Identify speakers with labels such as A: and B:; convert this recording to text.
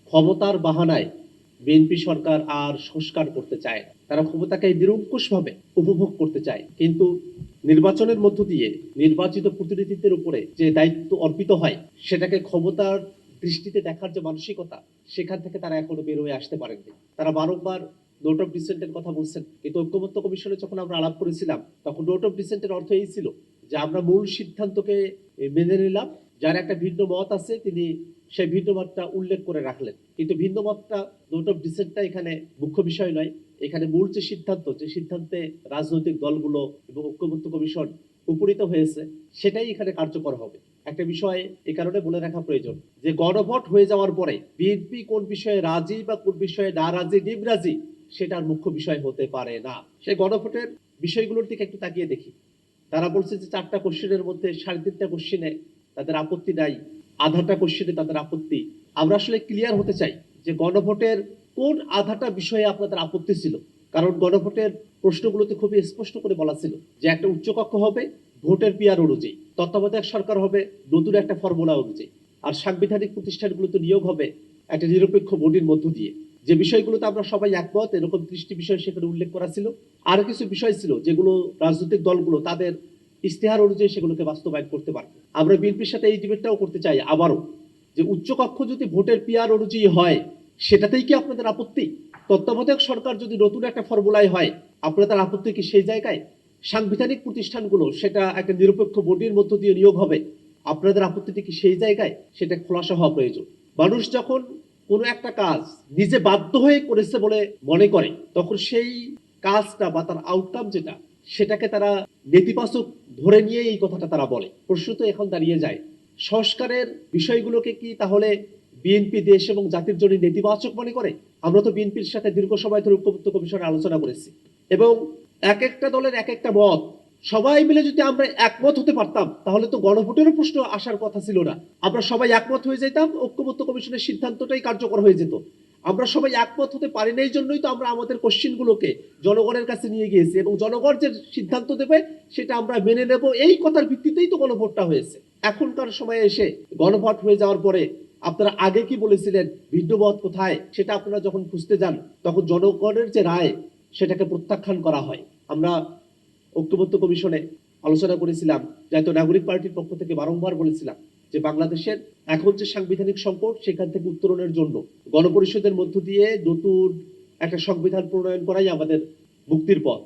A: ক্ষমতার বাহানায় বিএনপি সরকার আর সংস্কার করতে চায় না। তারা ক্ষমতাকে নিরঙ্কুশভাবে উপভোগ করতে চায়, কিন্তু নির্বাচনের মধ্য দিয়ে নির্বাচিত প্রতিনিধিদের উপরে যে দায়িত্ব অর্পিত হয়, সেটাকে ক্ষমতার দৃষ্টিতে দেখার যে মানসিকতা, সেখান থেকে তারা এখনো বের হয়ে আসতে পারেননি। তারা বারংবার নোট অফ ডিসেন্টের কথা বলছেন, কিন্তু ঐক্যমত্য কমিশনে যখন আমরা আলাপ করেছিলাম, তখন নোট অফ ডিসেন্টের অর্থ এই ছিল যে আমরা মূল সিদ্ধান্তকে মেনে নিলাম, যার একটা ভিন্ন মত আছে তিনি সেই ভিন্ন মতটা উল্লেখ করে রাখলেন, কিন্তু ভিন্ন মতটা নোট অফ ডিসেন্টটা এখানে মুখ্য বিষয় নয়। এখানে মূল যে সিদ্ধান্ত, যে সিদ্ধান্তে রাজনৈতিক দলগুলো এবং ঐক্যমত্য কমিশন উপনীত হয়েছে, সেটাই এখানে কার্যকর হবে। একটা বিষয় এই কারণে বলে রাখা প্রয়োজন যে গণভোট হয়ে যাওয়ার পরে বিএনপি কোন বিষয়ে রাজি বা কোন বিষয়ে না রাজি, নিমরাজি, সেটার মুখ্য বিষয় হতে পারে না। সেই গণভোটের বিষয়গুলোর দিকে একটু তাকিয়ে দেখি। তারা বলছে যে 4টা কোশ্চেনের মধ্যে 3.5টা কোশ্চেনে তাদের আপত্তি নাই, আধাটা কোশ্চেনে তাদের আপত্তি। আমরা আসলে ক্লিয়ার হতে চাই যে গণভোটের কোন আধাটা বিষয়ে আপনাদের আপত্তি ছিল। কারণ গণভোটের প্রশ্নগুলোতে খুবই স্পষ্ট করে বলা ছিল যে একটা উচ্চকক্ষ হবে ভোটের পিয়ার অনুযায়ী, তত্ত্বাবধায়ক সরকার হবে নতুন একটা ফর্মুলা অনুযায়ী, আর সাংবিধানিক প্রতিষ্ঠানগুলোতে নিয়োগ হবে একটা নিরপেক্ষ বডির মধ্য দিয়ে। যে বিষয়গুলোতে আমরা সবাই একমত, এরকম 30টি বিষয় সেখানে উল্লেখ করা ছিল। আরো কিছু বিষয় ছিল যেগুলো রাজনৈতিক দলগুলো তাদের ইশতেহার অনুযায়ী সেগুলোকে বাস্তবায়ন করতে পারবে। আমরা বিএনপির সাথে এই ডিবেটটাও করতে চাই আবারও, যে উচ্চকক্ষ যদি ভোটের পিয়ার অনুযায়ী হয়, সেটাতেই কি আপনাদের আপত্তি? তত্ত্বাবধায়ক সরকার যদি নতুন একটা ফর্মুলায় হয়, আপনাদের আপত্তি কি সেই জায়গায়? সাংবিধানিক প্রতিষ্ঠানগুলো সেটা একটা নিরপেক্ষ বডির মধ্য দিয়ে নিয়োগ হবে, আপনাদের আপত্তিটি কি সেই জায়গায়? সেটা খোলাসা হওয়া প্রয়োজন। মানুষ যখন কোনো একটা কাজ নিজে বাধ্য হয়ে করেছে বলে মনে করে, তখন সেই কাজটা বা তার আউটকাম যেটা, সেটাকে তারা নেতিবাচক ধরে নিয়ে এই কথাটা তারা বলে। প্রশ্ন তো এখন দাঁড়িয়ে যায়, সংস্কারের বিষয়গুলোকে কি তাহলে বিএনপি দেশ এবং জাতির জন্য নেতিবাচক মনে করে? আমরা তো বিএনপির সাথে দীর্ঘ সময় ধরে ঐক্যমত্য কমিশনে আলোচনা করেছি, এবং এক একটা দলের এক একটা মত, সবাই মিলে যদি আমরা একমত হতে পারতাম, তাহলে তো গণভোটেরও প্রশ্ন আসার কথা ছিল না। আমরা সবাই একমত হয়ে যেতাম, ঐক্যমত্য কমিশনের সিদ্ধান্তটাই কার্যকর হয়ে যেত। আমরা সবাই একমত হতে পারি না, এই জন্যই তো আমরা আমাদের কোশ্চেনগুলোকে জনগণের কাছে নিয়ে গিয়েছি, এবং জনগণ যে সিদ্ধান্ত দেবে সেটা আমরা মেনে নেব, এই কথার ভিত্তিতেই তো গণভোটটা হয়েছে। এখনকার সময়ে এসে গণভোট হয়ে যাওয়ার পরে আপনারা আগে কি বলেছিলেন, ভিন্ন মত কোথায়, সেটা আপনারা যখন খুঁজতে যান, তখন জনগণের যে রায়, সেটাকে প্রত্যাখ্যান করা হয়। আমরা ঐক্যমত্য কমিশনে আলোচনা করেছিলাম, জাতীয় নাগরিক পার্টির পক্ষ থেকে বারংবার বলেছিলাম যে বাংলাদেশের এখন যে সাংবিধানিক সংকট, সেখান থেকে উত্তরণের জন্য গণপরিষদের মধ্য দিয়ে নতুন একটা সংবিধান প্রণয়ন করাই আমাদের মুক্তির পথ।